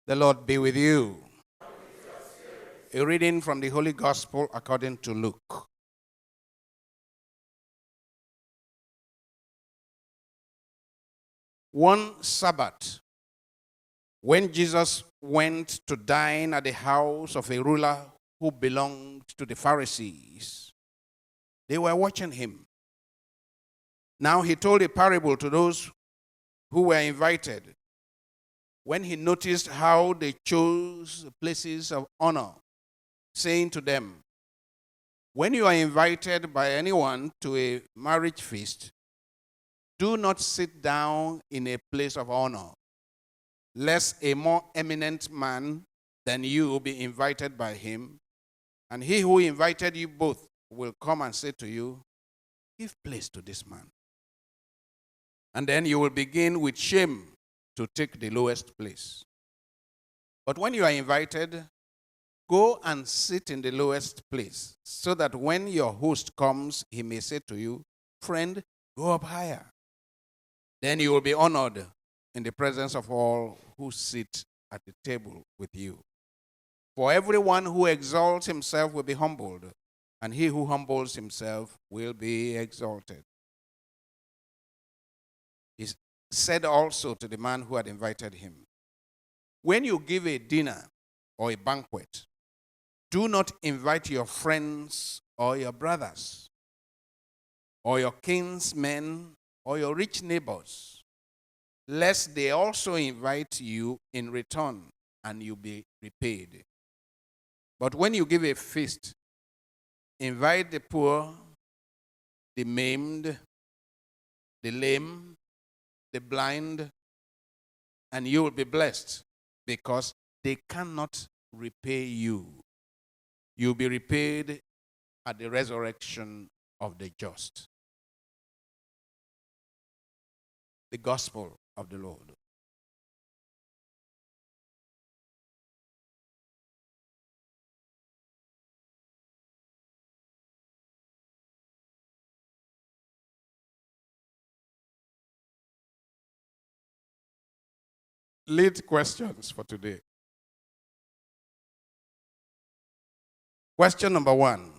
The Lord be with you. A reading from the Holy Gospel according to Luke. One Sabbath, when Jesus went to dine at the house of a ruler who belonged to the Pharisees, they were watching him. Now he told a parable to those who were invited. When he noticed how they chose places of honor, saying to them, when you are invited by anyone to a marriage feast, do not sit down in a place of honor, lest a more eminent man than you be invited by him, and he who invited you both will come and say to you, give place to this man. And then you will begin with shame to take the lowest place. But when you are invited, go and sit in the lowest place, so that when your host comes, he may say to you, friend, go up higher. Then you will be honored in the presence of all who sit at the table with you. For everyone who exalts himself will be humbled, and he who humbles himself will be exalted. He said also to the man who had invited him, when you give a dinner or a banquet, do not invite your friends or your brothers or your kinsmen or your rich neighbors, lest they also invite you in return and you be repaid. But when you give a feast, invite the poor, the maimed, the lame, the blind, and you will be blessed, because they cannot repay you. You'll be repaid at the resurrection of the just. The gospel of the Lord. Lead questions for today. Question number 1.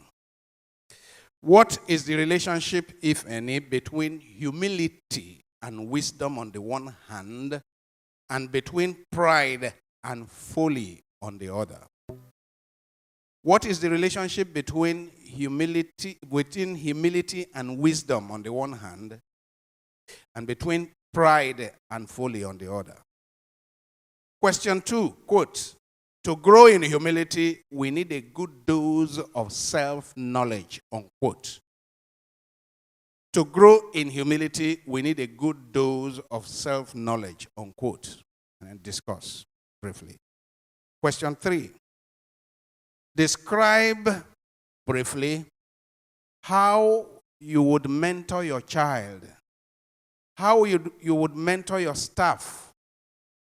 What is the relationship, if any, between humility and wisdom on the one hand, and between pride and folly on the other? What is the relationship between humility and wisdom on the one hand, and between pride and folly on the other? Question 2, quote, to grow in humility, we need a good dose of self-knowledge, unquote. To grow in humility, we need a good dose of self-knowledge, unquote. And discuss briefly. Question 3. Describe briefly how you would mentor your child, how you would mentor your staff,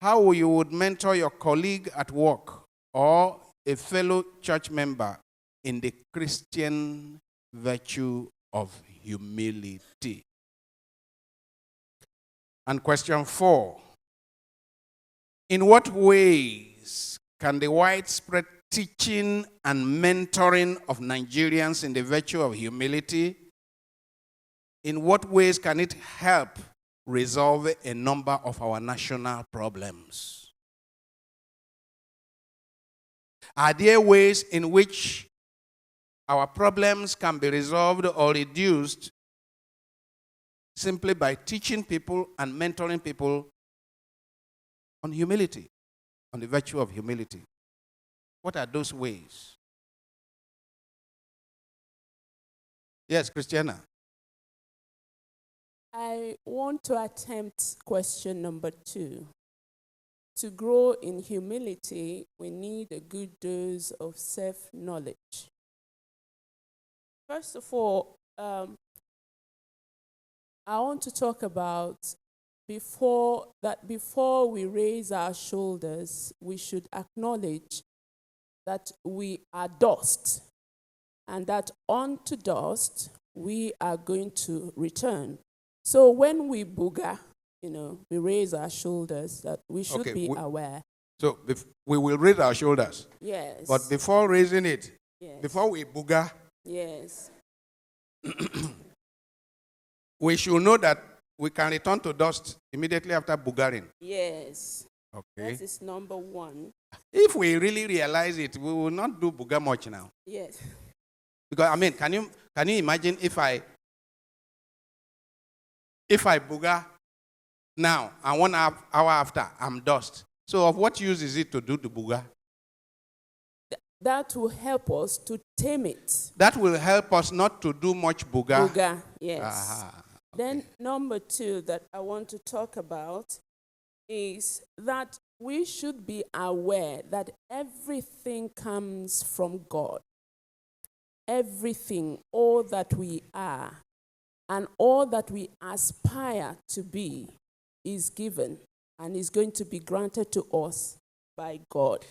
how you would mentor your colleague at work or a fellow church member in the Christian virtue of humility. And question 4. In what ways can the widespread teaching and mentoring of Nigerians in the virtue of humility, in what ways can it help resolve a number of our national problems? Are there ways in which our problems can be resolved or reduced simply by teaching people and mentoring people on humility, on the virtue of humility? What are those ways? Yes, Christiana. I want to attempt question number 2. To grow in humility, we need a good dose of self-knowledge. First of all, I want to talk about before we raise our shoulders, we should acknowledge that we are dust, and that unto dust we are going to return. So when we booger, we raise our shoulders, that we should be aware So we will raise our shoulders. Yes. But before raising it, yes. before we booger, yes. we should know that we can return to dust immediately after boogering. Yes. Okay. That is number one. If we really realize it, we will not do booger much now. Yes. Because I mean, can you imagine if I booger now and 1 hour after I'm dust? So of what use is it to do the booger? That will help us to tame it. That will help us not to do much booger. Booger, yes. Aha, okay. Then number two that I want to talk about is that we should be aware that everything comes from God. Everything, all that we are, and all that we aspire to be is given and is going to be granted to us by God.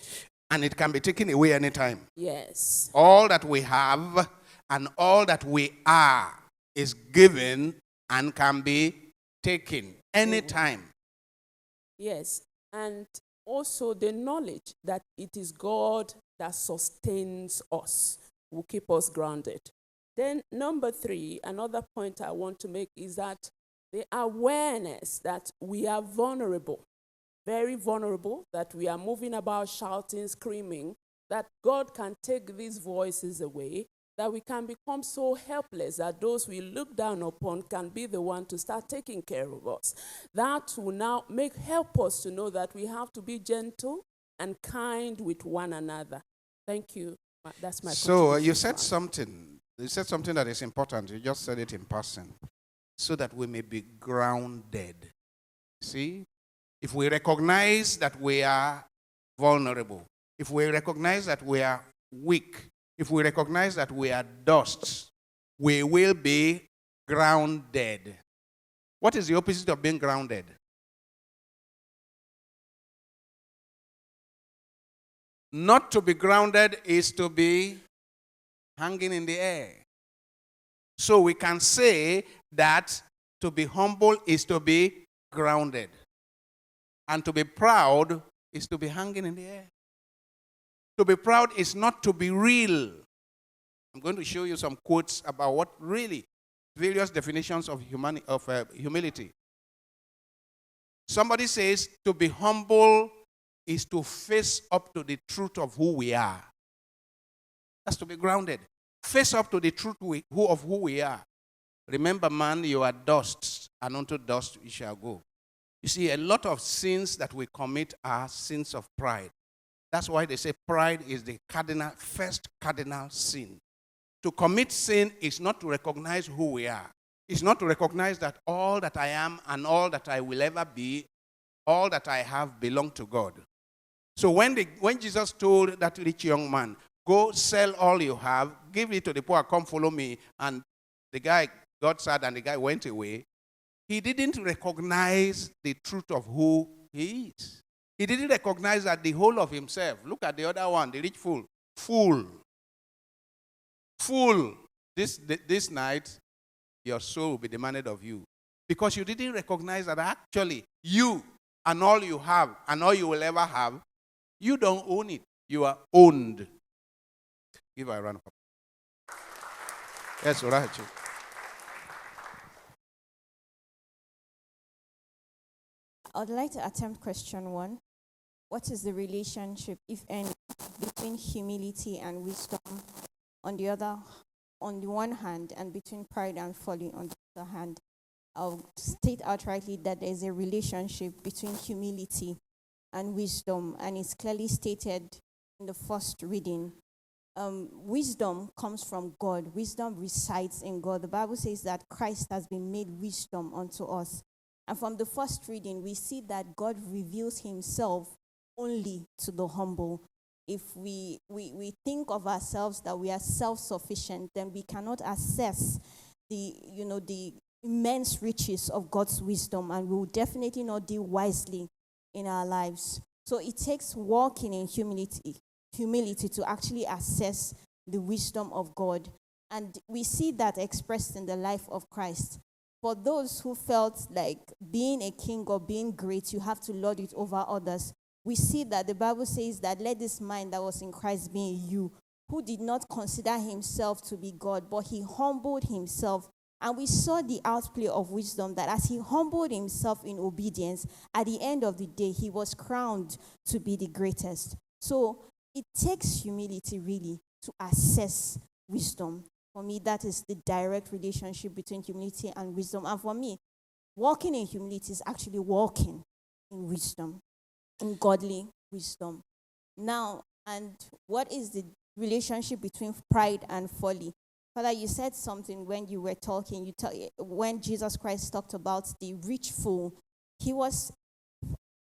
And it can be taken away anytime. Yes. All that we have and all that we are is given and can be taken anytime. Yes. And also the knowledge that it is God that sustains us will keep us grounded. Then number three, another point I want to make is that the awareness that we are vulnerable, very vulnerable, that we are moving about shouting, screaming, that God can take these voices away, that we can become so helpless that those we look down upon can be the one to start taking care of us. That will now help us to know that we have to be gentle and kind with one another. Thank you. That's my So you contribution. said something that is important. You just said it in passing. So that we may be grounded. See? If we recognize that we are vulnerable, if we recognize that we are weak, if we recognize that we are dust, we will be grounded. What is the opposite of being grounded? Not to be grounded is to be hanging in the air. So we can say that to be humble is to be grounded. And to be proud is to be hanging in the air. To be proud is not to be real. I'm going to show you some quotes about what really, various definitions of humility. Somebody says to be humble is to face up to the truth of who we are. That's to be grounded. Face up to the truth of who we are. Remember, man, you are dust, and unto dust you shall go. You see, a lot of sins that we commit are sins of pride. That's why they say pride is the first cardinal sin. To commit sin is not to recognize who we are. It's not to recognize that all that I am and all that I will ever be, all that I have belong to God. So when Jesus told that rich young man, go sell all you have, give it to the poor, come follow me, and the guy got sad and the guy went away, he didn't recognize the truth of who he is. He didn't recognize that the whole of himself. Look at the other one, the rich fool. Fool. This night, your soul will be demanded of you. Because you didn't recognize that actually you and all you have and all you will ever have, you don't own it. You are owned. Give her a round of applause. Yes, Orahachi. I'd like to attempt question one. What is the relationship, if any, between humility and wisdom on the one hand, and between pride and folly on the other hand? I'll state outrightly that there is a relationship between humility and wisdom, and it's clearly stated in the first reading. Wisdom comes from God. Wisdom resides in God. The Bible says that Christ has been made wisdom unto us. And from the first reading, we see that God reveals himself only to the humble. If we think of ourselves that we are self-sufficient, then we cannot assess the immense riches of God's wisdom, and we will definitely not deal wisely in our lives. So it takes walking in humility to actually assess the wisdom of God. And we see that expressed in the life of Christ. For those who felt like being a king or being great, you have to lord it over others, we see that the Bible says that let this mind that was in Christ be in you, who did not consider himself to be God, but he humbled himself. And we saw the outplay of wisdom, that as he humbled himself in obedience, at the end of the day, he was crowned to be the greatest. So it takes humility really to assess wisdom. For me, that is the direct relationship between humility and wisdom. And for me, walking in humility is actually walking in wisdom, in godly wisdom. Now, and what is the relationship between pride and folly? Father, you said something when you were talking. When Jesus Christ talked about the rich fool, he was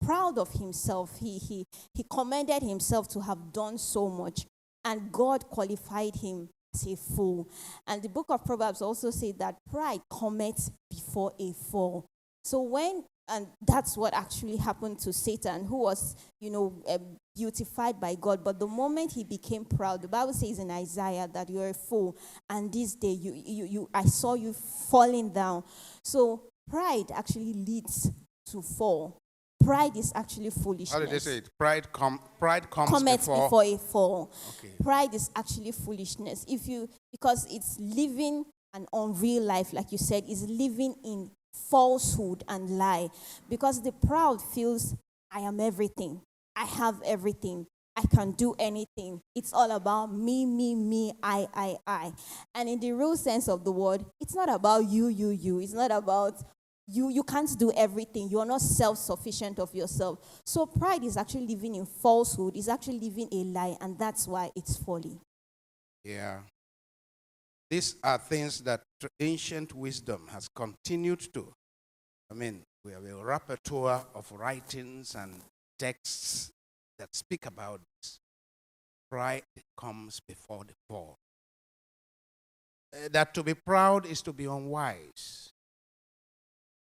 proud of himself. He commended himself to have done so much, and God qualified him as a fool. And the book of Proverbs also said that pride cometh before a fall. So and that's what actually happened to Satan, who was, beautified by God. But the moment he became proud, the Bible says in Isaiah that you're a fool, and this day I saw you falling down. So pride actually leads to fall. Pride is actually foolishness. How did they say it? Pride comes before a fall. Okay. Pride is actually foolishness. Because it's living an unreal life, like you said, is living in falsehood and lie. Because the proud feels, I am everything. I have everything. I can do anything. It's all about me, I. And in the real sense of the word, it's not about you. It's not about you can't do everything. You are not self-sufficient of yourself. So pride is actually living in falsehood. It's actually living a lie, and that's why it's folly. Yeah. These are things that ancient wisdom has continued to. We have a repertoire of writings and texts that speak about this. Pride comes before the fall. That to be proud is to be unwise.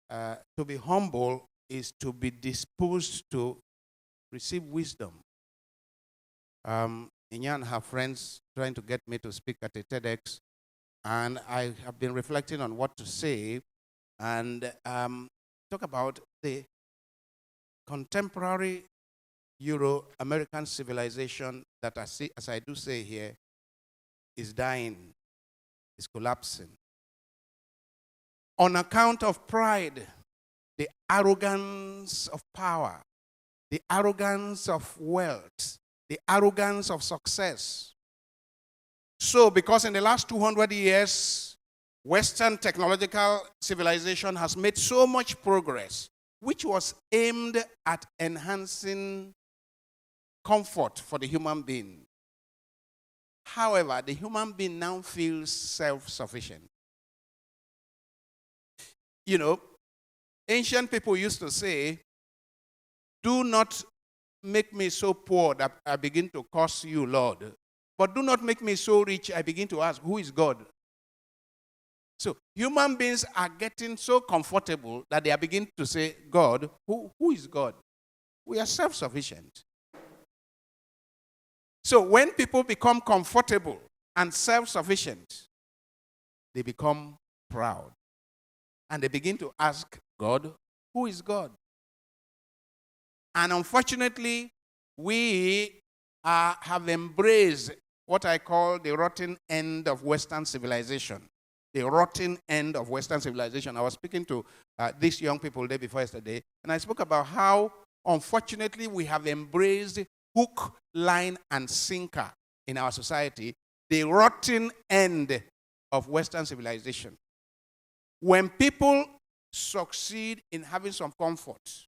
To be humble is to be disposed to receive wisdom. Inya and her friends trying to get me to speak at a TEDx, and I have been reflecting on what to say and talk about the contemporary Euro-American civilization that as I do say here, is dying, is collapsing. On account of pride, the arrogance of power, the arrogance of wealth, the arrogance of success. So, because in the last 200 years, Western technological civilization has made so much progress, which was aimed at enhancing comfort for the human being. However, the human being now feels self-sufficient. Ancient people used to say, do not make me so poor that I begin to curse you, Lord. But do not make me so rich I begin to ask, who is God? So human beings are getting so comfortable that they are beginning to say, God, who is God? We are self-sufficient. So when people become comfortable and self-sufficient, they become proud. And they begin to ask God, who is God? And unfortunately, we have embraced what I call the rotten end of Western civilization. The rotten end of Western civilization. I was speaking to these young people the day before yesterday, and I spoke about how, unfortunately, we have embraced hook, line, and sinker in our society, the rotten end of Western civilization. When people succeed in having some comfort,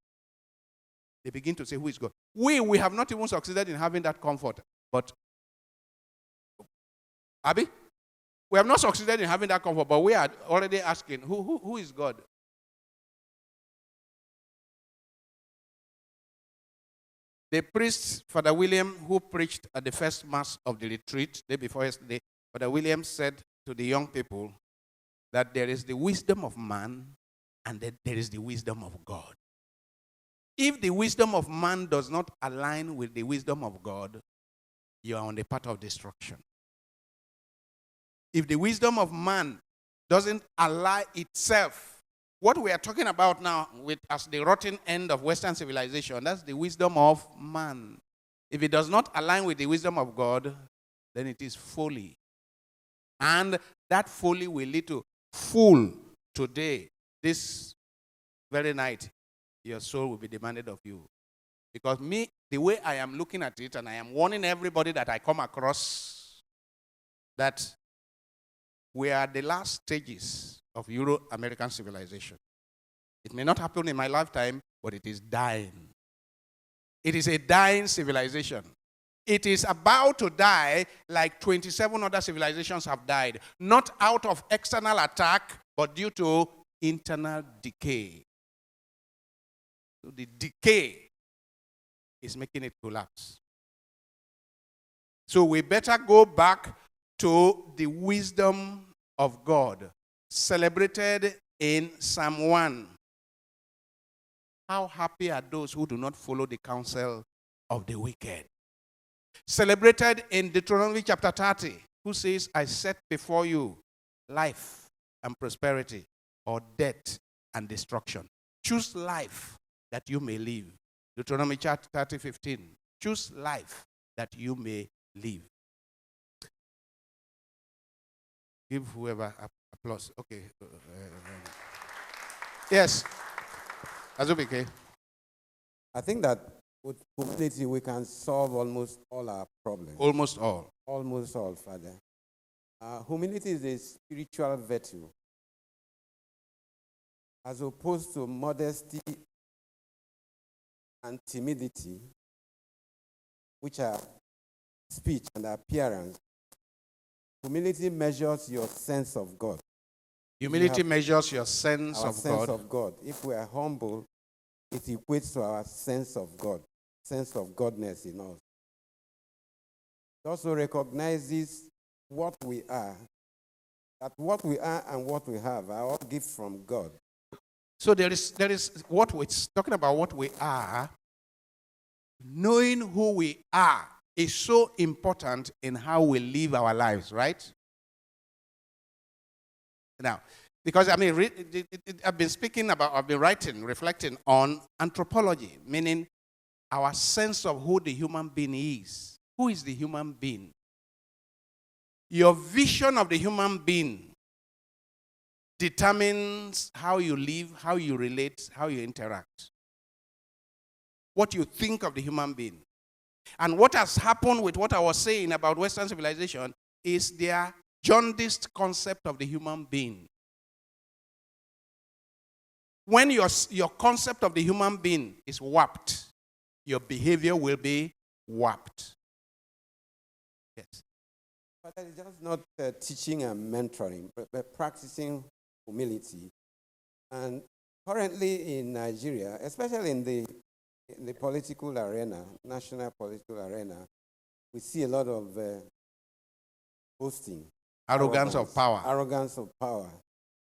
they begin to say, who is God? We have not even succeeded in having that comfort. But, Abby, we have not succeeded in having that comfort, but we are already asking, who is God? The priest, Father William, who preached at the first mass of the retreat, the day before yesterday, Father William said to the young people that there is the wisdom of man and that there is the wisdom of God. If the wisdom of man does not align with the wisdom of God, you are on the path of destruction. If the wisdom of man doesn't ally itself what we are talking about now as the rotten end of Western civilization, that's the wisdom of man. If it does not align with the wisdom of God, then it is folly. And that folly will lead to fool today, this very night, your soul will be demanded of you. Because the way I am looking at it, and I am warning everybody that I come across, that we are at the last stages of Euro-American civilization. It may not happen in my lifetime, but it is dying. It is a dying civilization. It is about to die like 27 other civilizations have died. Not out of external attack, but due to internal decay. So the decay is making it collapse. So we better go back to the wisdom of God, celebrated in Psalm 1. How happy are those who do not follow the counsel of the wicked? Celebrated in Deuteronomy chapter 30, who says, I set before you life and prosperity, or death and destruction. Choose life that you may live. Deuteronomy chapter 30, 15. Choose life that you may live. Give whoever applause. Okay. Yes. Azubike. I think that with humility we can solve almost all our problems. Almost all. Almost all, Father. Humility is a spiritual virtue, as opposed to modesty and timidity, which are speech and appearance. Humility measures your sense of God. Humility measures your sense of God. If we are humble, it equates to our sense of God, sense of godness in us. It also recognizes what we are, that what we are and what we have are all gifts from God. So there is what we're talking about, what we are. Knowing who we are is so important in how we live our lives, right? Now, because I've been writing, reflecting on anthropology, meaning our sense of who the human being is. Who is the human being? Your vision of the human being determines how you live, how you relate, how you interact. What you think of the human being. And what has happened with what I was saying about Western civilization is their jaundiced concept of the human being. When your concept of the human being is warped, your behavior will be warped. Yes. But it's just not teaching and mentoring, but practicing humility. And currently in Nigeria, especially in the political arena, national political arena, we see a lot of boasting. Arrogance of power.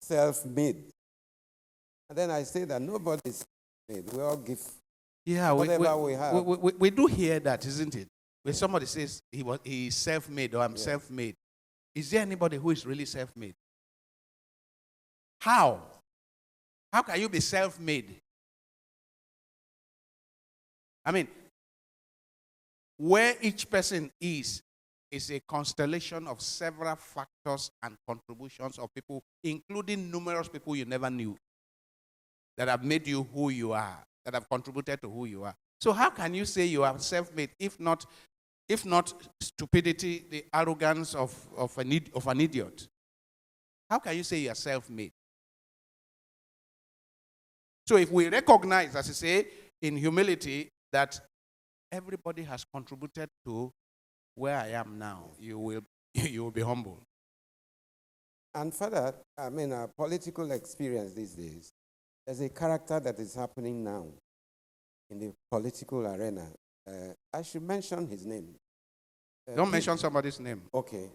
Self-made. And then I say that nobody's made. We all give whatever we have. We do hear that, isn't it? When somebody says he is self-made or I'm self-made. Is there anybody who is really self-made? How? How can you be self-made? I mean, where each person is a constellation of several factors and contributions of people, including numerous people you never knew, that have made you who you are, that have contributed to who you are. So how can you say you are self-made if not stupidity, the arrogance of an idiot? How can you say you are self-made? So if we recognize, as I say, in humility, that everybody has contributed to where I am now, you will be humble. And further, our political experience these days, there's a character that is happening now in the political arena. I should mention his name. Don't mention somebody's name. Okay.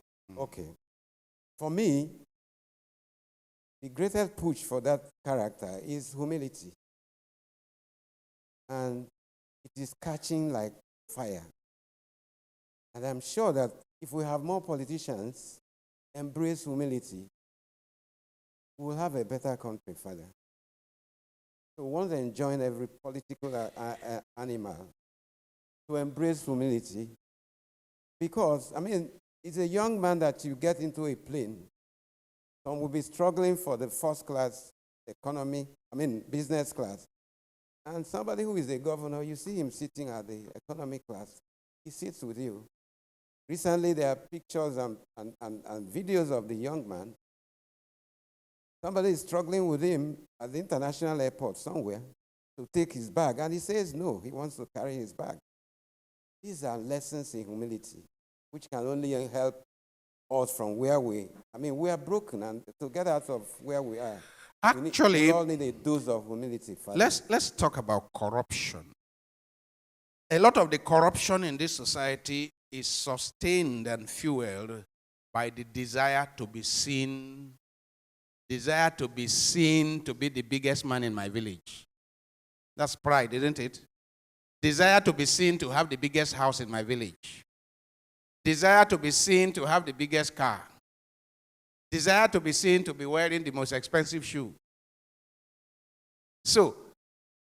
For me, the greatest push for that character is humility. And it is catching like fire. And I'm sure that if we have more politicians embrace humility, we will have a better country, Father. to want to enjoin every political animal to embrace humility. Because, I mean, it's a young man that you get into a plane. Some will be struggling for the first class economy, business class. And somebody who is a governor, you see him sitting at the economy class. He sits with you. Recently, there are pictures and videos of the young man. Somebody is struggling with him at the international airport somewhere to take his bag, and he says no, he wants to carry his bag. These are lessons in humility, which can only help us from where we are broken, and to get out of where we are. Actually, we all need a dose of humility. Father. Let's talk about corruption. A lot of the corruption in this society is sustained and fueled by the desire to be seen to be the biggest man in my village. That's pride, isn't it? Desire to be seen to have the biggest house in my village. Desire to be seen to have the biggest car. Desire to be seen to be wearing the most expensive shoe. So,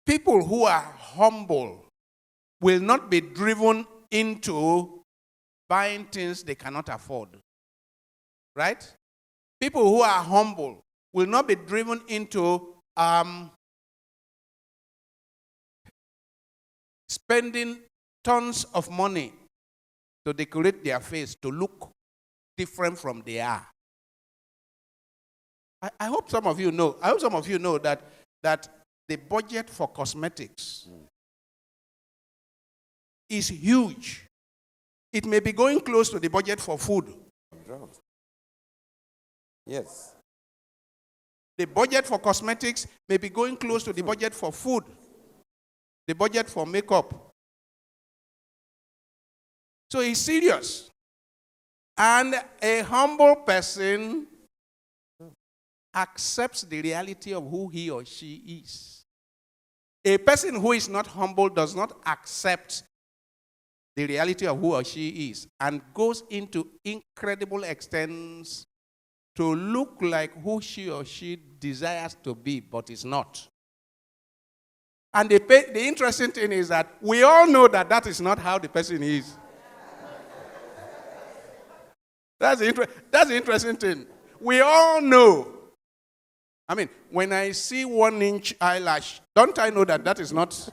people who are humble will not be driven into buying things they cannot afford. Right? People who are humble will not be driven into spending tons of money to decorate their face to look different from they are. I hope some of you know. I hope some of you know that the budget for cosmetics is huge. It may be going close to the budget for food. Yes. The budget for cosmetics may be going close to the budget for food. The budget for makeup. So it's serious. And a humble person accepts the reality of who he or she is. A person who is not humble does not accept the reality of who or she is and goes into incredible extents to look like who she or she desires to be, but is not. And the interesting thing is that we all know that is not how the person is. That's the interesting thing. We all know. I mean, when I see 1-inch eyelash, don't I know that is not...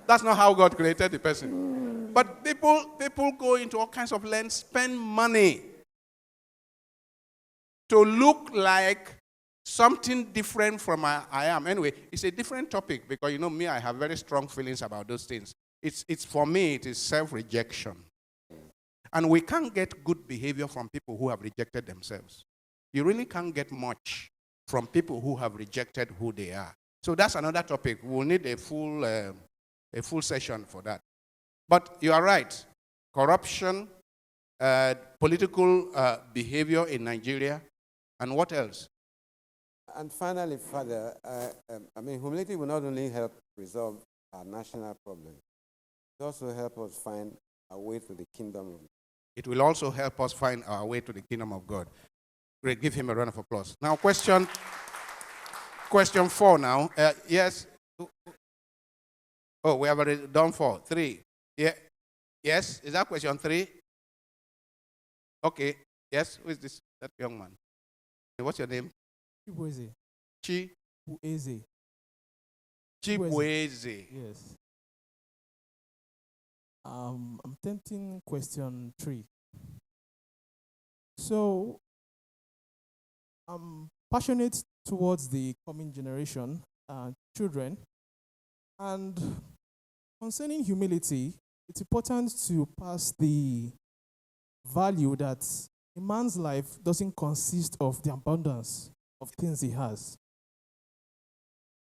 That's not how God created the person. But people go into all kinds of lengths, spend money to look like something different from I am. Anyway, it's a different topic because, you know me, I have very strong feelings about those things. It's for me, it is self-rejection. And we can't get good behavior from people who have rejected themselves. You really can't get much from people who have rejected who they are. So that's another topic. We'll need a full session for that. But you are right. Corruption, political behavior in Nigeria, and what else? And finally, Father, humility will not only help resolve our national problems, it will also help us find our way to the kingdom of God. It will also help us find our way to the kingdom of God. Great, give him a round of applause. Now, question 4 now. Yes. Oh, we have already done 4. 3. Yeah. Yes, is that question 3? Okay. Yes, who is this? That young man. What's your name? Chibueze. Chibueze. Yes. I'm attempting question 3. So, I'm passionate towards the coming generation, children, and concerning humility, it's important to pass the value that a man's life doesn't consist of the abundance of things he has.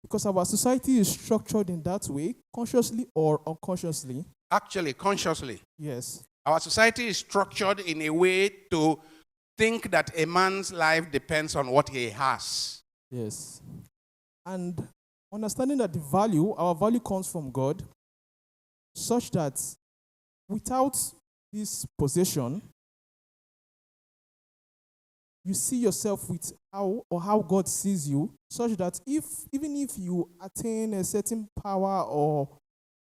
Because our society is structured in that way, consciously or unconsciously. Actually, consciously. Yes. Our society is structured in a way to think that a man's life depends on what he has. Yes. And understanding that our value comes from God, such that without this possession, you see yourself with how God sees you, such that even if you attain a certain power or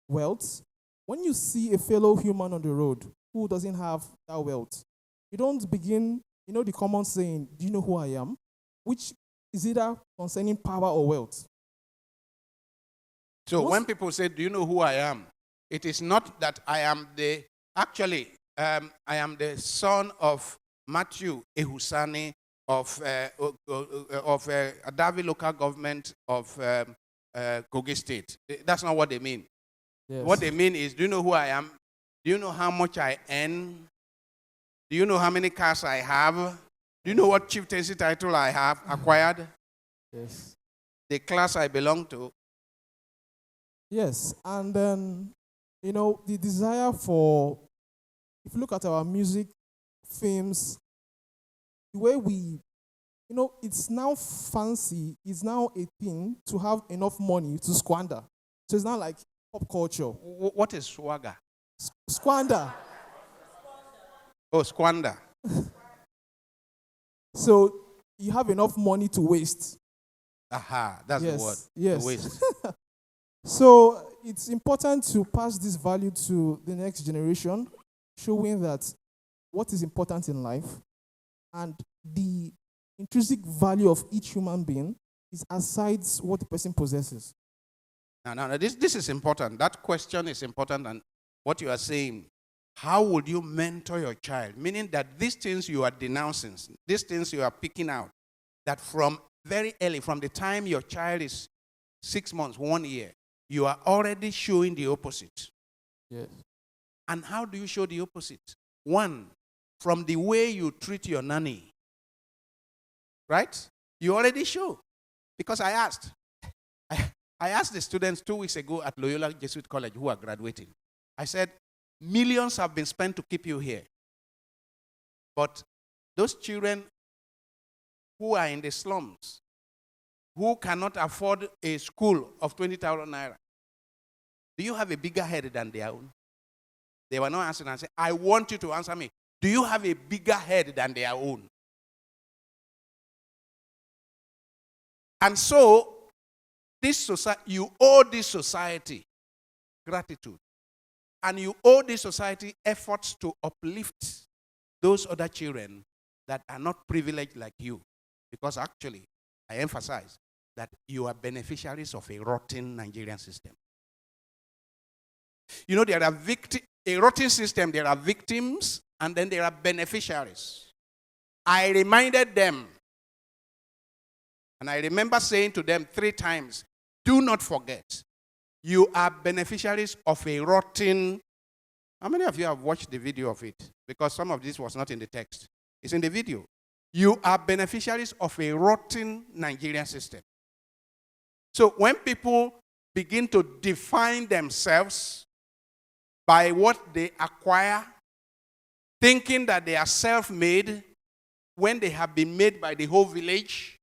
wealth, when you see a fellow human on the road who doesn't have that wealth, you don't begin, the common saying, do you know who I am? Which is either concerning power or wealth. So when people say, do you know who I am? It is not that I am I am the son of Matthew Ehusani of Adavi local government of Kogi State. That's not what they mean. Yes. What they mean is, do you know who I am? Do you know how much I earn? Do you know how many cars I have? Do you know what chieftaincy title I have acquired? Yes. The class I belong to. Yes, and then, the desire for, if you look at our music, films, the way we, it's now fancy, it's now a thing to have enough money to squander. So it's not like pop culture. What is swagger? Squander. Oh, squander. So you have enough money to waste. Aha, that's the word. Yes. To waste. So it's important to pass this value to the next generation, showing that what is important in life and the intrinsic value of each human being is aside what the person possesses. Now, this is important. That question is important, and what you are saying, how would you mentor your child? Meaning that these things you are denouncing, these things you are picking out, that from very early, from the time your child is 6 months, 1 year, you are already showing the opposite. Yes. And how do you show the opposite? One, from the way you treat your nanny. Right? You already show. Because I asked the students 2 weeks ago at Loyola Jesuit College who are graduating. I said, millions have been spent to keep you here. But those children who are in the slums, who cannot afford a school of 20,000 naira, do you have a bigger head than their own? They were not answering. I said, I want you to answer me. Do you have a bigger head than their own? And so, you owe this society gratitude. And you owe this society efforts to uplift those other children that are not privileged like you. Because actually, I emphasize that you are beneficiaries of a rotten Nigerian system. There are a rotten system, there are victims, and then there are beneficiaries. I reminded them, and I remember saying to them 3 times, do not forget, you are beneficiaries of a rotten. How many of you have watched the video of it? Because some of this was not in the text. It's in the video. You are beneficiaries of a rotten Nigerian system. So when people begin to define themselves by what they acquire, thinking that they are self-made when they have been made by the whole village,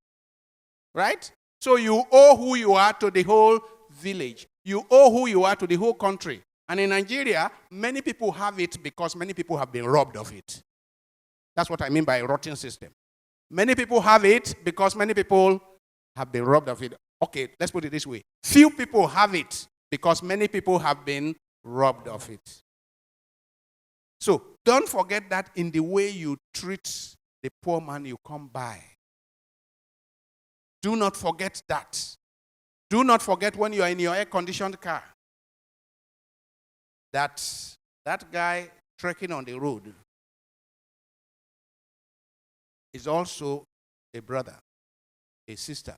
right? So you owe who you are to the whole village. You owe who you are to the whole country. And in Nigeria, many people have it because many people have been robbed of it. That's what I mean by a rotten system. Many people have it because many people have been robbed of it. Okay, let's put it this way. Few people have it because many people have been robbed of it. So don't forget that in the way you treat the poor man you come by. Do not forget that. Do not forget when you are in your air-conditioned car that guy trekking on the road is also a brother, a sister,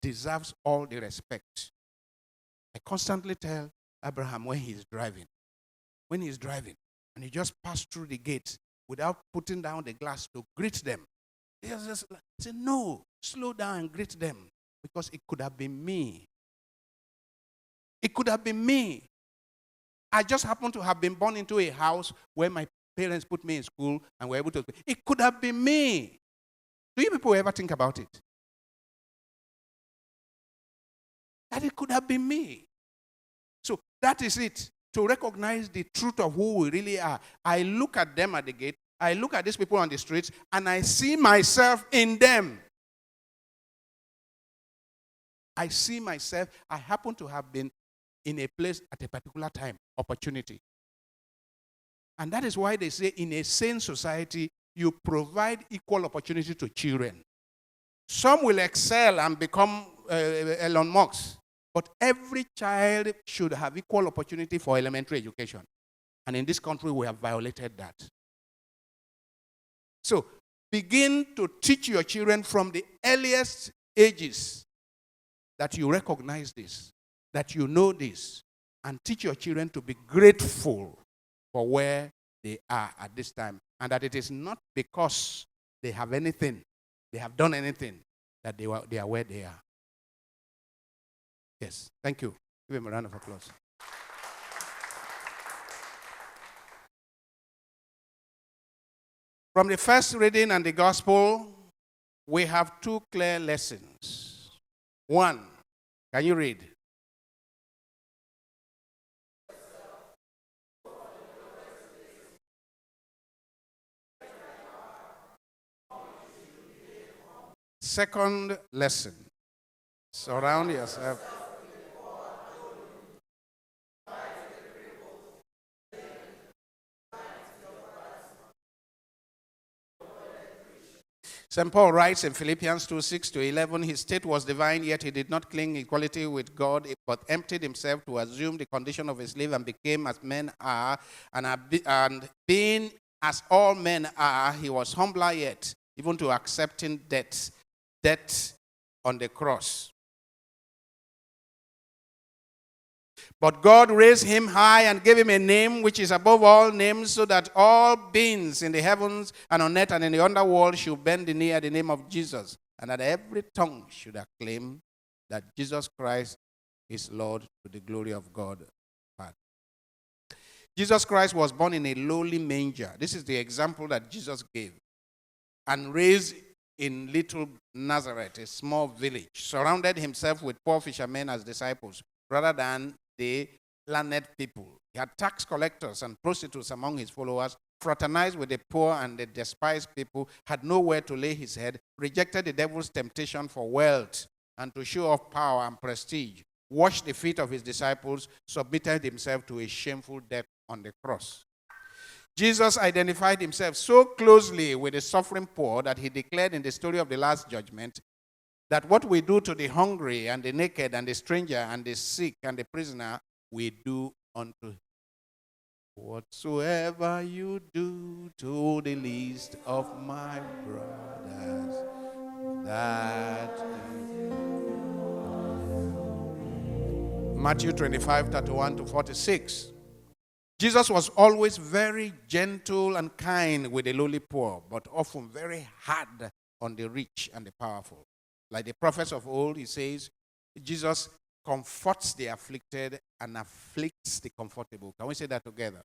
deserves all the respect. I constantly tell Abraham when he's driving, and he just passed through the gate without putting down the glass to greet them. He just said, no, slow down and greet them, because it could have been me. It could have been me. I just happened to have been born into a house where my parents put me in school and were able to. It could have been me. Do you people ever think about it? That it could have been me. So that is it. To recognize the truth of who we really are. I look at them at the gate. I look at these people on the streets and I see myself in them. I see myself. I happen to have been in a place at a particular time, opportunity. And that is why they say in a sane society, you provide equal opportunity to children. Some will excel and become Elon Musk, but every child should have equal opportunity for elementary education. And in this country, we have violated that. So, begin to teach your children from the earliest ages that you recognize this, that you know this, and teach your children to be grateful for where they are at this time, and that it is not because they have anything, they have done anything, that they are where they are. Yes, thank you. Give him a round of applause. From the first reading and the gospel, we have two clear lessons. One, can you read? Second lesson, surround yourself. St. Paul writes in Philippians 2:6-11, his state was divine, yet he did not cling equality with God, but emptied himself to assume the condition of a slave and became as men are, and being as all men are, he was humbler yet, even to accepting death on the cross. But God raised him high and gave him a name which is above all names, so that all beings in the heavens and on earth and in the underworld should bend the knee at the name of Jesus, and that every tongue should acclaim that Jesus Christ is Lord, to the glory of God. Jesus Christ was born in a lowly manger. This is the example that Jesus gave. And raised in little Nazareth, a small village, surrounded himself with poor fishermen as disciples, rather than the learned people. He had tax collectors and prostitutes among his followers, fraternized with the poor and the despised people, had nowhere to lay his head, rejected the devil's temptation for wealth and to show off power and prestige, washed the feet of his disciples, submitted himself to a shameful death on the cross. Jesus identified himself so closely with the suffering poor that he declared in the story of the Last Judgment that what we do to the hungry and the naked and the stranger and the sick and the prisoner, we do unto him. Whatsoever you do to the least of my brothers, that Matthew 25:31-46. Jesus was always very gentle and kind with the lowly poor, but often very hard on the rich and the powerful. Like the prophets of old, he says, Jesus comforts the afflicted and afflicts the comfortable. Can we say that together?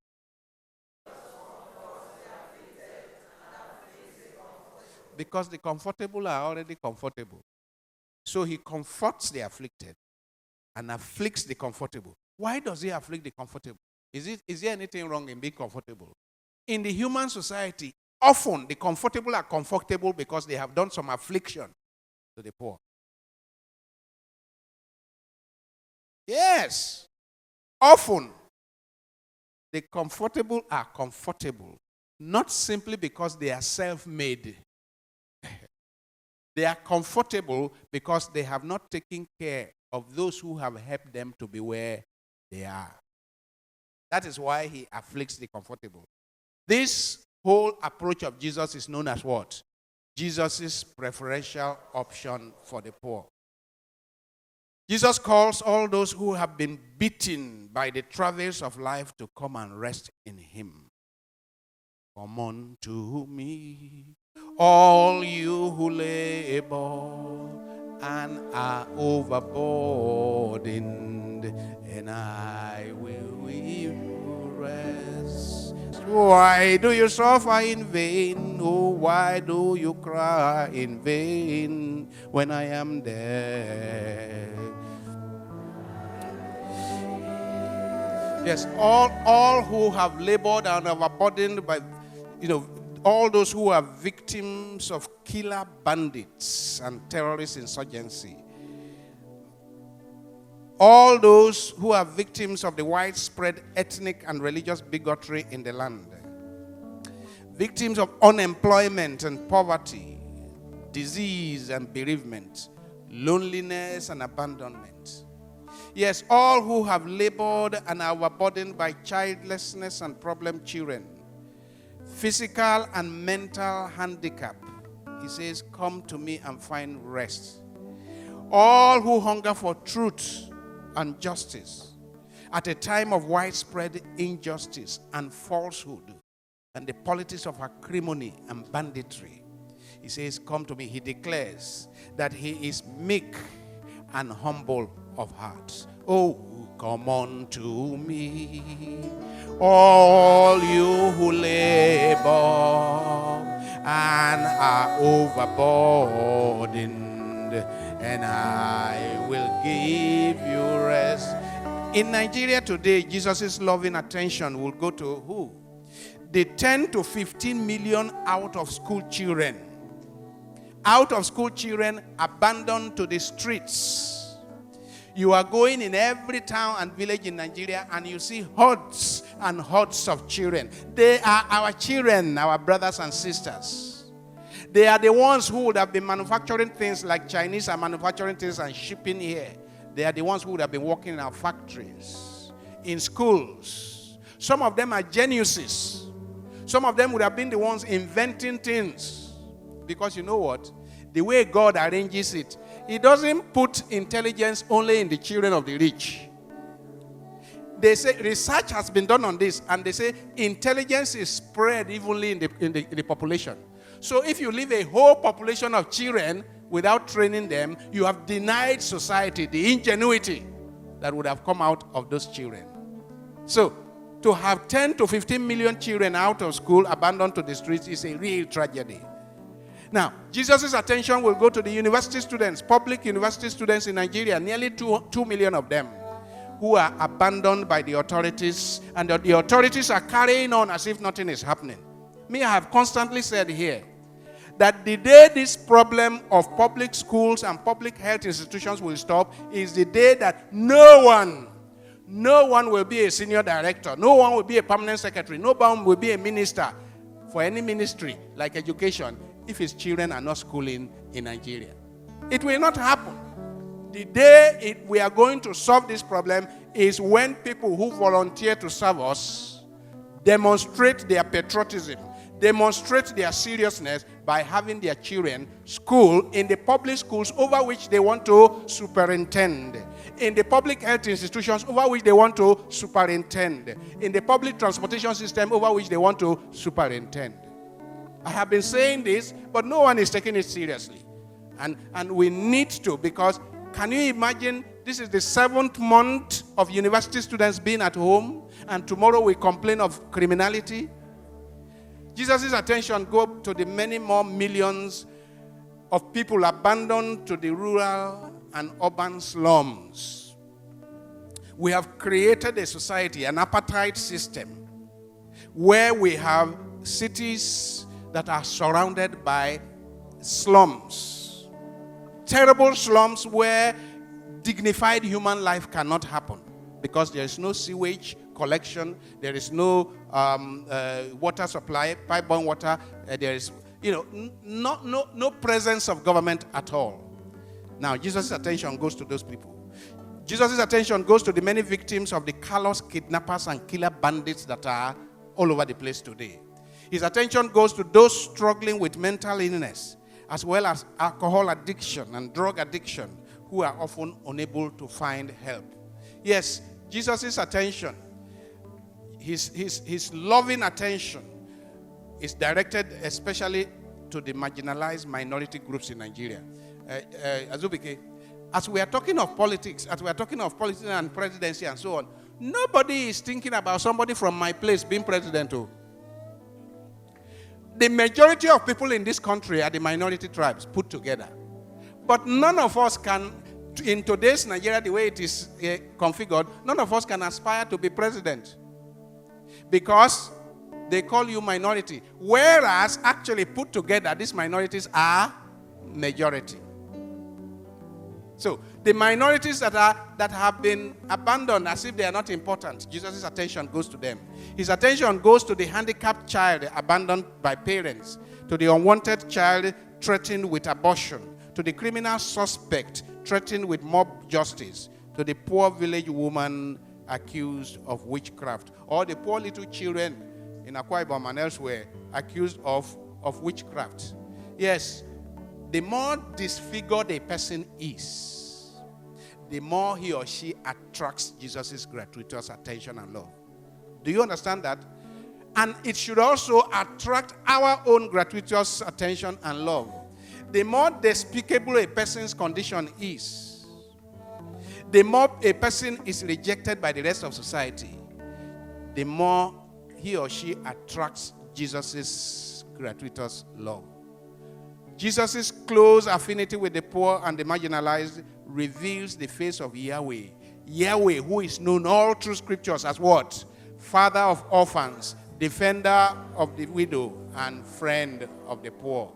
Because the comfortable are already comfortable. So he comforts the afflicted and afflicts the comfortable. Why does he afflict the comfortable? Is there anything wrong in being comfortable? In the human society, often the comfortable are comfortable because they have done some affliction to the poor. Yes. Often, the comfortable are comfortable, not simply because they are self-made. They are comfortable because they have not taken care of those who have helped them to be where they are. That is why he afflicts the comfortable. This whole approach of Jesus is known as what? Jesus' preferential option for the poor. Jesus calls all those who have been beaten by the travails of life to come and rest in him. Come unto me, all you who labor and are overburdened, and I will give you rest. Why do you suffer in vain? Oh, why do you cry in vain when I am there? Yes, all who have labored and are overburdened by, all those who are victims of killer bandits and terrorist insurgency, all those who are victims of the widespread ethnic and religious bigotry in the land, victims of unemployment and poverty, disease and bereavement, loneliness and abandonment. Yes, all who have labored and are overburdened by childlessness and problem children, physical and mental handicap. He says, come to me and find rest. All who hunger for truth and justice at a time of widespread injustice and falsehood and the politics of acrimony and banditry. He says, come to me. He declares that he is meek and humble of heart. Oh, come unto me, all you who labor and are overburdened, and I will give you rest. In Nigeria today, Jesus' loving attention will go to who? The 10 to 15 million out of school children. Out of school children abandoned to the streets. You are going in every town and village in Nigeria and you see hordes and hordes of children. They are our children, our brothers and sisters. They are the ones who would have been manufacturing things like Chinese are manufacturing things and shipping here. They are the ones who would have been working in our factories, in schools. Some of them are geniuses. Some of them would have been the ones inventing things. Because you know what? The way God arranges it, He doesn't put intelligence only in the children of the rich. They say research has been done on this, and they say intelligence is spread evenly in the population. So if you leave a whole population of children without training them, you have denied society the ingenuity that would have come out of those children. So to have 10 to 15 million children out of school, abandoned to the streets, is a real tragedy. Now, Jesus' attention will go to the university students, public university students in Nigeria, nearly 2 million of them, who are abandoned by the authorities, and the authorities are carrying on as if nothing is happening. Me, I have constantly said here that the day this problem of public schools and public health institutions will stop is the day that no one will be a senior director, no one will be a permanent secretary, no one will be a minister for any ministry like education if his children are not schooling in Nigeria. It will not happen. The day we are going to solve this problem is when people who volunteer to serve us demonstrate their patriotism, demonstrate their seriousness by having their children school in the public schools over which they want to superintend, in the public health institutions over which they want to superintend, in the public transportation system over which they want to superintend. I have been saying this, but no one is taking it seriously. And we need to, because can you imagine, this is the 7th month of university students being at home, and tomorrow we complain of criminality? Jesus' attention goes to the many more millions of people abandoned to the rural and urban slums. We have created a society, an apartheid system, where we have cities that are surrounded by slums. Terrible slums where dignified human life cannot happen because there is no sewage collection, there is no water supply, pipe-borne water, there is, no presence of government at all. Now, Jesus' attention goes to those people. Jesus' attention goes to the many victims of the callous kidnappers and killer bandits that are all over the place today. His attention goes to those struggling with mental illness, as well as alcohol addiction and drug addiction, who are often unable to find help. Yes, Jesus' attention, his loving attention, is directed especially to the marginalized minority groups in Nigeria. Azubike, as we are talking of politics, and presidency and so on, nobody is thinking about somebody from my place being president. The majority of people in this country are the minority tribes put together. But none of us can, in today's Nigeria, the way it is configured, none of us can aspire to be president. Because they call you minority. Whereas, actually put together, these minorities are majority. So, the minorities that have been abandoned as if they are not important, Jesus' attention goes to them. His attention goes to the handicapped child abandoned by parents, to the unwanted child threatened with abortion, to the criminal suspect threatened with mob justice, to the poor village woman accused of witchcraft, or the poor little children in Akwa Ibom and elsewhere accused of witchcraft. Yes, the more disfigured a person is, the more he or she attracts Jesus' gratuitous attention and love. Do you understand that? And it should also attract our own gratuitous attention and love. The more despicable a person's condition is, the more a person is rejected by the rest of society, the more he or she attracts Jesus' gratuitous love. Jesus' close affinity with the poor and the marginalized reveals the face of Yahweh. Yahweh, who is known all through scriptures as what? Father of orphans, defender of the widow, and friend of the poor.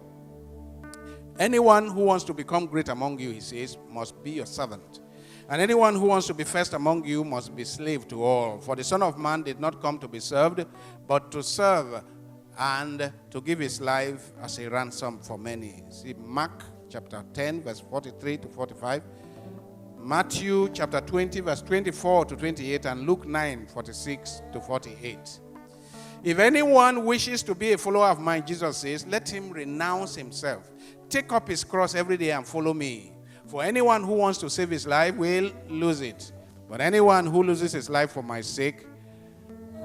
Anyone who wants to become great among you, he says, must be your servant. And anyone who wants to be first among you must be slave to all. For the Son of Man did not come to be served, but to serve and to give his life as a ransom for many. See Mark chapter 10, verse 43 to 45. Matthew chapter 20, verse 24 to 28. And Luke 9, 46 to 48. If anyone wishes to be a follower of mine, Jesus says, let him renounce himself. Take up his cross every day and follow me. For anyone who wants to save his life will lose it. But anyone who loses his life for my sake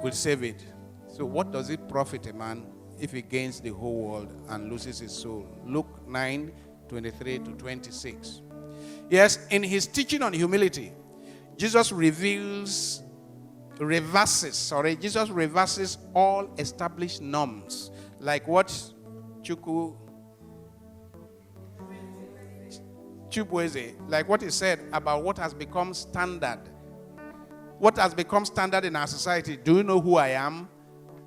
will save it. So what does it profit a man if he gains the whole world and loses his soul? Luke 9, 23 to 26. Yes, in his teaching on humility, Jesus reverses all established norms, like what Chukwueze, like what he said about what has become standard. What has become standard in our society. Do you know who I am?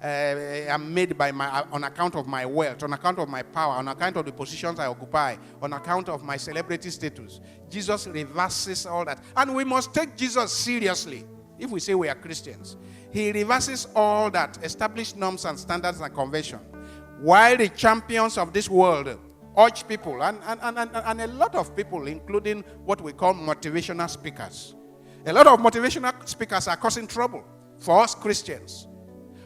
I'm made on account of my wealth, on account of my power, on account of the positions I occupy, on account of my celebrity status. Jesus reverses all that. And we must take Jesus seriously if we say we are Christians. He reverses all that, established norms and standards and convention, while the champions of this world urge people, and a lot of people, including what we call motivational speakers. A lot of motivational speakers are causing trouble for us Christians,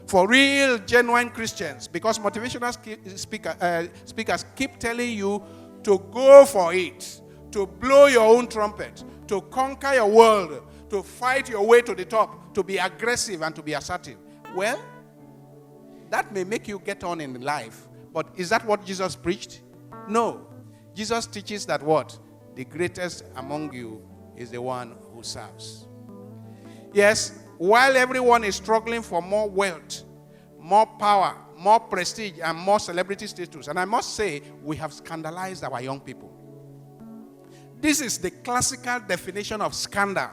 for real, genuine Christians, because motivational speakers keep telling you to go for it, to blow your own trumpet, to conquer your world, to fight your way to the top, to be aggressive and to be assertive. Well, that may make you get on in life, but is that what Jesus preached? No. Jesus teaches that what? The greatest among you is the one who serves. Yes, while everyone is struggling for more wealth, more power, more prestige, and more celebrity status, and I must say, we have scandalized our young people. This is the classical definition of scandal.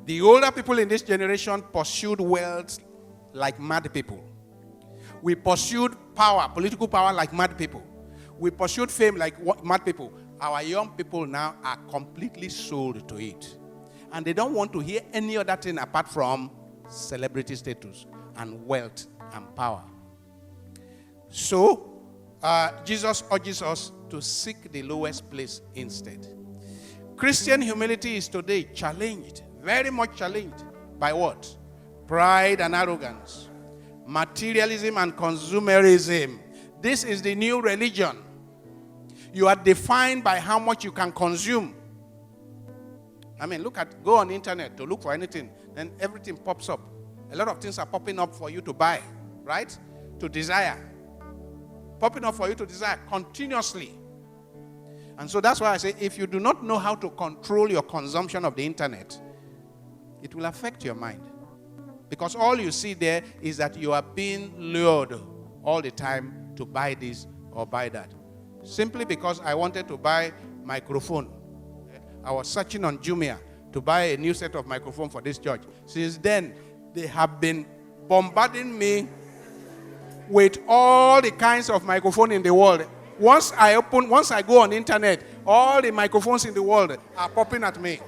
The older people in this generation pursued wealth like mad people. We pursued power, political power, like mad people. We pursued fame like mad people. Our young people now are completely sold to it. And they don't want to hear any other thing apart from celebrity status and wealth and power. So, Jesus urges us to seek the lowest place instead. Christian humility is today challenged, very much challenged, by what? Pride and arrogance, materialism and consumerism. This is the new religion. You are defined by how much you can consume. I mean, go on the internet to look for anything, then everything pops up. A lot of things are popping up for you to buy, right? To desire. Popping up for you to desire continuously. And so that's why I say, if you do not know how to control your consumption of the internet, it will affect your mind. Because all you see there is that you are being lured all the time to buy this or buy that. Simply because I wanted to buy microphone. I was searching on Jumia to buy a new set of microphone for this church. Since then, they have been bombarding me with all the kinds of microphone in the world. Once I go on the internet, all the microphones in the world are popping at me.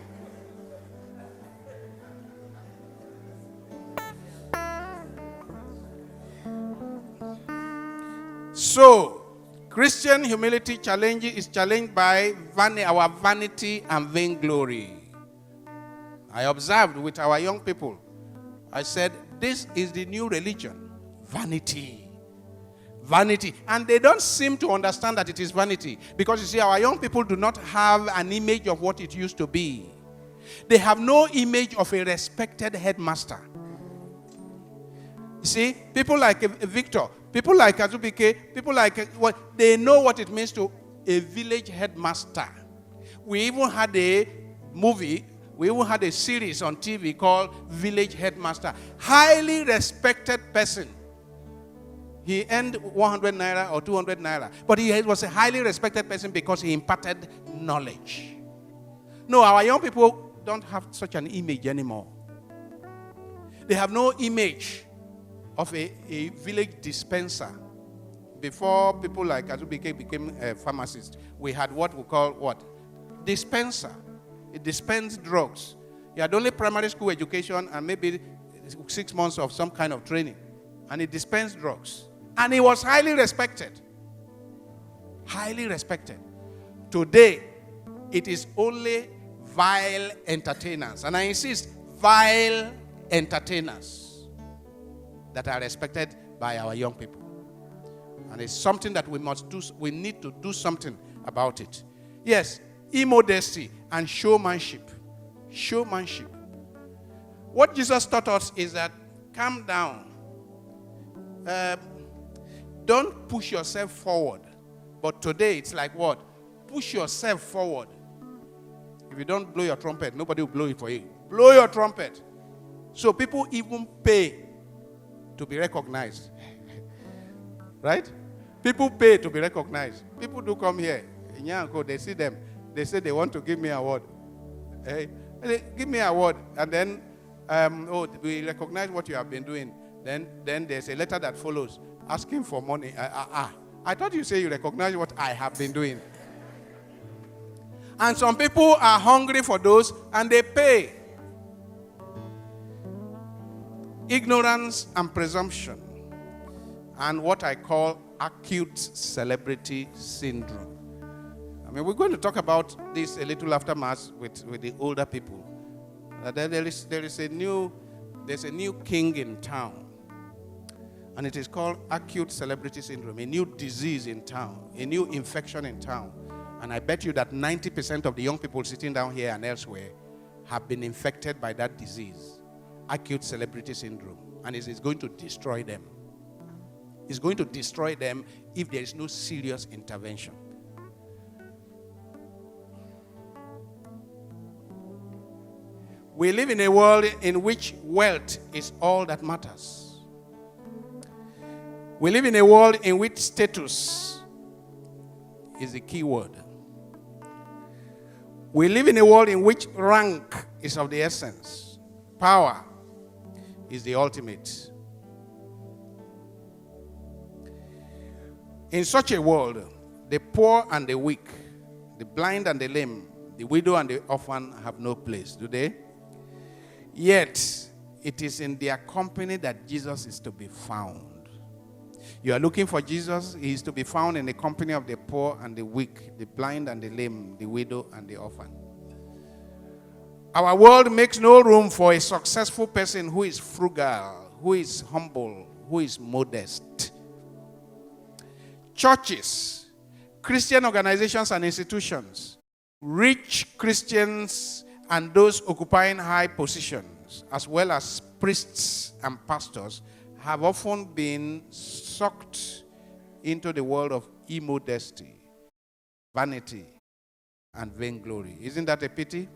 So, Christian humility is challenged by our vanity and vainglory. I observed with our young people, I said, this is the new religion, vanity. Vanity. And they don't seem to understand that it is vanity. Because you see, our young people do not have an image of what it used to be. They have no image of a respected headmaster. You see, people like Victor, people like Azubike, people like, they know what it means to a village headmaster. We even had a movie, we even had a series on TV called Village Headmaster. Highly respected person. He earned 100 naira or 200 naira. But he was a highly respected person because he imparted knowledge. No, our young people don't have such an image anymore. They have no image of a village dispenser. Before people like Azubike became a pharmacist, we had what we call what? Dispenser. It dispensed drugs. You had only primary school education and maybe 6 months of some kind of training. And it dispensed drugs. And he was highly respected. Highly respected. Today, it is only vile entertainers. And I insist, vile entertainers that are respected by our young people. And it's something that we must do. We need to do something about it. Yes, immodesty and showmanship. Showmanship. What Jesus taught us is that calm down. Don't push yourself forward. But today it's like what? Push yourself forward. If you don't blow your trumpet, nobody will blow it for you. Blow your trumpet. So people even pay to be recognized. Right? People pay to be recognized. People do come here. In Yanko, they see them. They say they want to give me an award. Hey, give me an award. And then, we recognize what you have been doing. Then there's a letter that follows asking for money. I thought you say you recognize what I have been doing. And some people are hungry for those and they pay. Ignorance and presumption. And what I call acute celebrity syndrome. I mean, we're going to talk about this a little after Mass with the older people. There's a new king in town. And it is called acute celebrity syndrome, a new disease in town, a new infection in town. And I bet you that 90% of the young people sitting down here and elsewhere have been infected by that disease, acute celebrity syndrome. And it is going to destroy them. It's going to destroy them if there is no serious intervention. We live in a world in which wealth is all that matters. We live in a world in which status is the key word. We live in a world in which rank is of the essence. Power is the ultimate. In such a world, the poor and the weak, the blind and the lame, the widow and the orphan have no place, do they? Yet, it is in their company that Jesus is to be found. You are looking for Jesus, he is to be found in the company of the poor and the weak, the blind and the lame, the widow and the orphan. Our world makes no room for a successful person who is frugal, who is humble, who is modest. Churches, Christian organizations and institutions, rich Christians and those occupying high positions, as well as priests and pastors, have often been sucked into the world of immodesty, vanity, and vainglory. Isn't that a pity?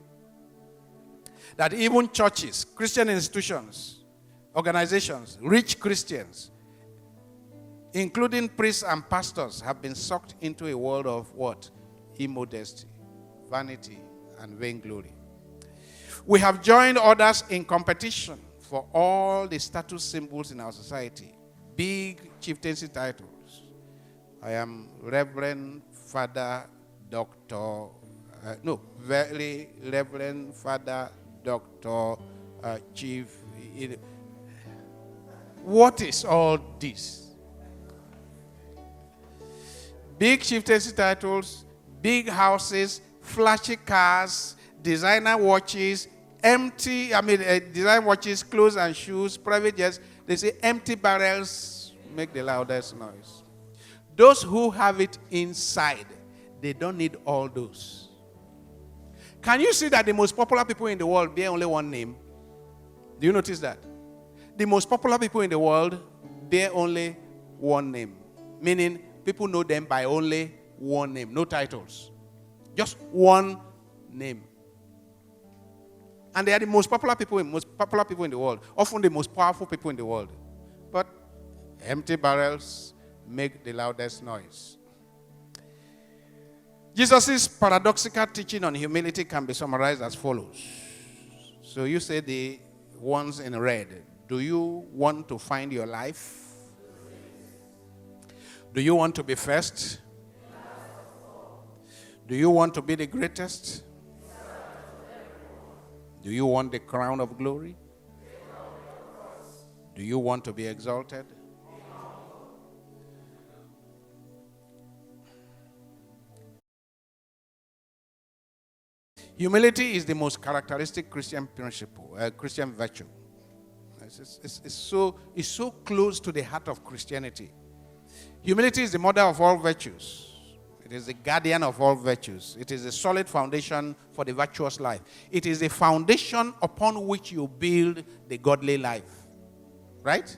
That even churches, Christian institutions, organizations, rich Christians, including priests and pastors, have been sucked into a world of what? Immodesty, vanity, and vainglory. We have joined others in competition for all the status symbols in our society, big chieftaincy titles. I am Reverend Father Doctor, very Reverend Father Doctor Chief. What is all this? Big chieftaincy titles, big houses, flashy cars, designer watches, designer watches, clothes and shoes, private jets. They say empty barrels make the loudest noise. Those who have it inside, they don't need all those. Can you see that the most popular people in the world bear only one name? Do you notice that? The most popular people in the world bear only one name. Meaning, people know them by only one name, no titles. Just one name. And they are the most popular people in the world. Often the most powerful people in the world. But empty barrels make the loudest noise. Jesus' paradoxical teaching on humility can be summarized as follows. So you say the ones in red. Do you want to find your life? Do you want to be first? Do you want to be the greatest? Do you want the crown of glory? Do you want to be exalted? Humility is the most characteristic Christian principle, Christian virtue. It's so close to the heart of Christianity. Humility is the mother of all virtues. It is the guardian of all virtues. It is a solid foundation for the virtuous life. It is a foundation upon which you build the godly life. Right?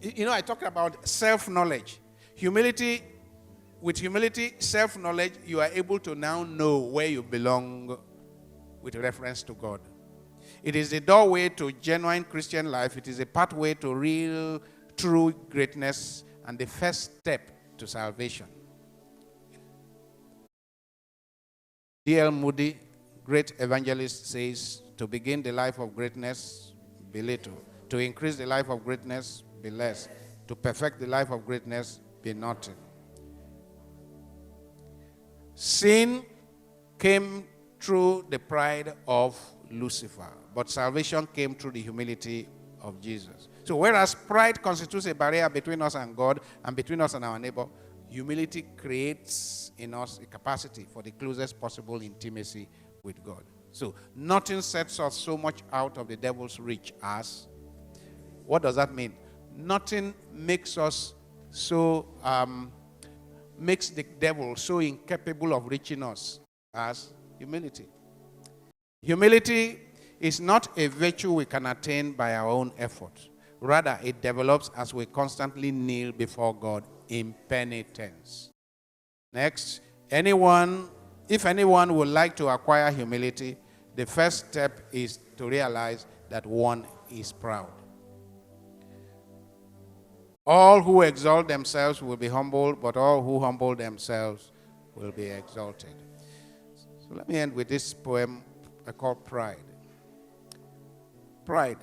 You know, I talked about self-knowledge. With humility, self-knowledge, you are able to now know where you belong with reference to God. It is the doorway to genuine Christian life. It is a pathway to real, true greatness and the first step to salvation. D.L. Moody, great evangelist, says, to begin the life of greatness, be little. To increase the life of greatness, be less. To perfect the life of greatness, be nothing. Sin came through the pride of Lucifer, but salvation came through the humility of Jesus. So whereas pride constitutes a barrier between us and God and between us and our neighbor, humility creates in us a capacity for the closest possible intimacy with God. So nothing sets us so much out of the devil's reach as, what does that mean? Nothing makes us so, makes the devil so incapable of reaching us as humility. Humility is not a virtue we can attain by our own effort. Rather, it develops as we constantly kneel before God in penitence. Next, if anyone would like to acquire humility, the first step is to realize that one is proud. All who exalt themselves will be humbled, but all who humble themselves will be exalted. So let me end with this poem called Pride. Pride.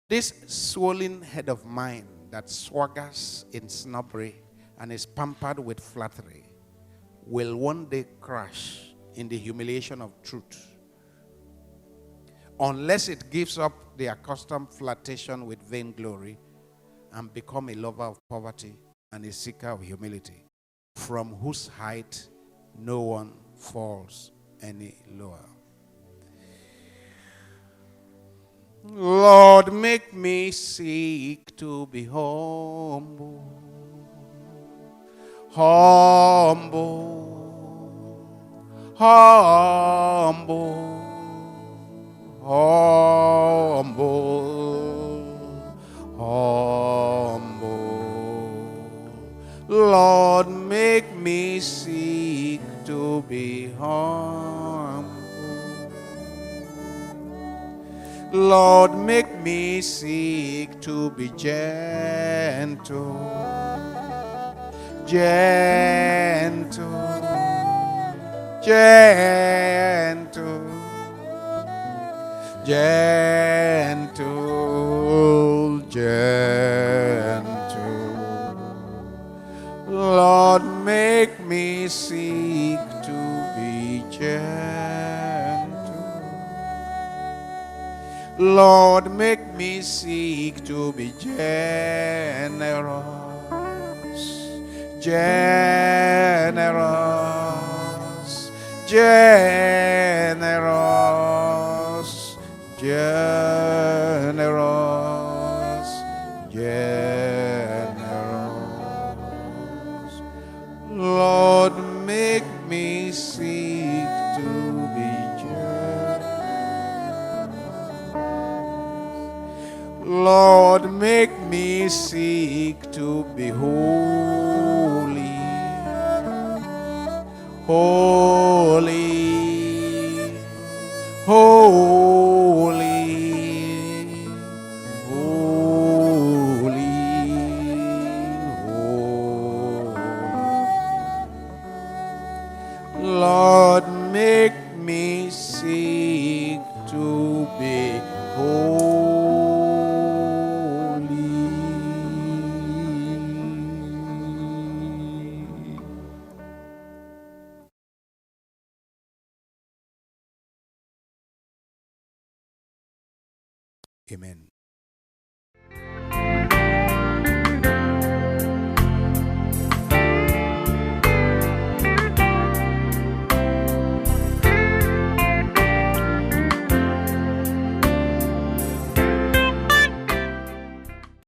This swollen head of mine that swaggers in snobbery and is pampered with flattery will one day crash in the humiliation of truth, unless it gives up the accustomed flirtation with vainglory and become a lover of poverty and a seeker of humility, from whose height no one falls any lower. Lord, make me seek to be humble, humble, humble, humble, humble. Lord, make me seek to be humble. Lord, make me seek to be gentle, gentle, gentle, gentle, seek to be generous, generous, generous, generous. Lord, make me seek to be generous. Lord, make me seek to be holy, holy, holy, holy, holy. Lord, make me seek to be holy. Amen.